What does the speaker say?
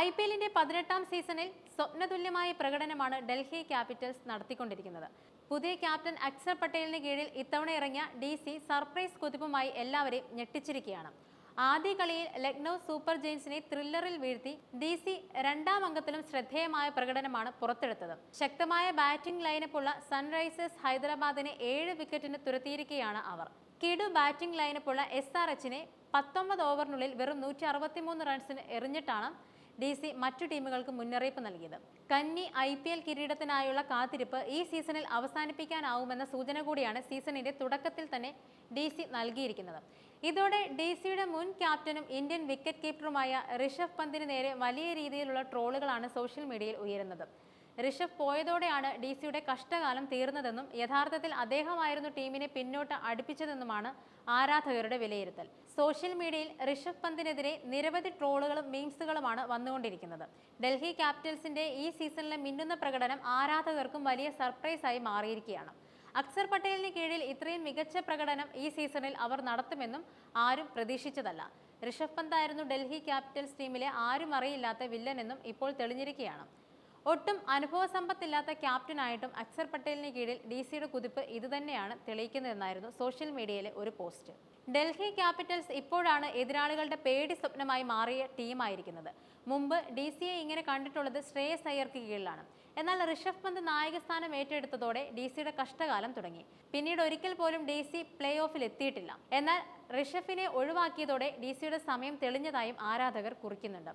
IPL-ന്റെ 18ാം സീസണിൽ സ്വപ്നതുല്യമായ പ്രകടനമാണ് ഡൽഹി ക്യാപിറ്റൽസ് നടത്തിക്കൊണ്ടിരിക്കുന്നത്. പുതിയ ക്യാപ്റ്റൻ അക്സർ പട്ടേലിന് കീഴിൽ ഇത്തവണ ഇറങ്ങിയ DC സർപ്രൈസ് കുതിപ്പുമായി എല്ലാവരെയും ഞെട്ടിച്ചിരിക്കുകയാണ്. ആദ്യ കളിയിൽ ലക്നൗ സൂപ്പർ ജയൻസിനെ ത്രില്ലറിൽ വീഴ്ത്തി DC രണ്ടാം അംഗത്തിലും ശ്രദ്ധേയമായ പ്രകടനമാണ് പുറത്തെടുത്തത്. ശക്തമായ ബാറ്റിംഗ് ലൈനപ്പുള്ള സൺറൈസേഴ്സ് ഹൈദരാബാദിനെ 7 വിക്കറ്റിന് തുരത്തിയിരിക്കുകയാണ് അവർ. കിടു ബാറ്റിംഗ് ലൈനപ്പുള്ള SRHനെ 19 ഓവറിനുള്ളിൽ വെറും 163 റൺസിന് എറിഞ്ഞിട്ടാണ് DC മറ്റു ടീമുകൾക്ക് മുന്നറിയിപ്പ് നൽകിയത്. കന്നി IPL കിരീടത്തിനായുള്ള കാത്തിരിപ്പ് ഈ സീസണിൽ അവസാനിപ്പിക്കാനാവുമെന്ന സൂചന കൂടിയാണ് സീസണിന്റെ തുടക്കത്തിൽ തന്നെ DC നൽകിയിരിക്കുന്നത്. ഇതോടെ DCയുടെ മുൻ ക്യാപ്റ്റനും ഇന്ത്യൻ വിക്കറ്റ് കീപ്പറുമായ ഋഷഭ് പന്തിന് നേരെ വലിയ രീതിയിലുള്ള ട്രോളുകളാണ് സോഷ്യൽ മീഡിയയിൽ ഉയരുന്നത്. ഋഷഭ് പോയതോടെയാണ് DCയുടെ കഷ്ടകാലം തീർന്നതെന്നും യഥാർത്ഥത്തിൽ അദ്ദേഹമായിരുന്നു ടീമിനെ പിന്നോട്ട് അടുപ്പിച്ചതെന്നുമാണ് ആരാധകരുടെ വിലയിരുത്തൽ. സോഷ്യൽ മീഡിയയിൽ ഋഷഭ് പന്തിനെതിരെ നിരവധി ട്രോളുകളും മീംസുകളുമാണ് വന്നുകൊണ്ടിരിക്കുന്നത്. ഡൽഹി ക്യാപിറ്റൽസിന്റെ ഈ സീസണിലെ മിന്നുന്ന പ്രകടനം ആരാധകർക്കും വലിയ സർപ്രൈസായി മാറിയിരിക്കുകയാണ്. അക്സർ പട്ടേലിന് കീഴിൽ ഇത്രയും മികച്ച പ്രകടനം ഈ സീസണിൽ അവർ നടത്തുമെന്നും ആരും പ്രതീക്ഷിച്ചതല്ല. ഋഷഭ് പന്തായിരുന്നു ഡൽഹി ക്യാപിറ്റൽസ് ടീമിലെ ആരും അറിയില്ലാത്ത വില്ലനെന്നും ഇപ്പോൾ തെളിഞ്ഞിരിക്കുകയാണ്. ഒട്ടും അനുഭവസമ്പത്തില്ലാത്ത ക്യാപ്റ്റനായിട്ടും അക്സർ പട്ടേലിന് കീഴിൽ DCയുടെ കുതിപ്പ് ഇതുതന്നെയാണ് തെളിയിക്കുന്നതെന്നായിരുന്നു സോഷ്യൽ മീഡിയയിലെ ഒരു പോസ്റ്റ്. ഡൽഹി ക്യാപിറ്റൽസ് ഇപ്പോഴാണ് എതിരാളികളുടെ പേടി സ്വപ്നമായി മാറിയ ടീമായിരിക്കുന്നത്. മുമ്പ് DCയെ ഇങ്ങനെ കണ്ടിട്ടുള്ളത് ശ്രേയസ് അയ്യർക്ക് കീഴിലാണ്. എന്നാൽ ഋഷഭ് പന്ത് നായകസ്ഥാനം ഏറ്റെടുത്തതോടെ DCയുടെ കഷ്ടകാലം തുടങ്ങി. പിന്നീട് ഒരിക്കൽ പോലും DC പ്ലേ ഓഫിൽ എത്തിയിട്ടില്ല. എന്നാൽ ഋഷഭിനെ ഒഴിവാക്കിയതോടെ DCയുടെ സമയം തെളിഞ്ഞതായും ആരാധകർ കുറിക്കുന്നുണ്ട്.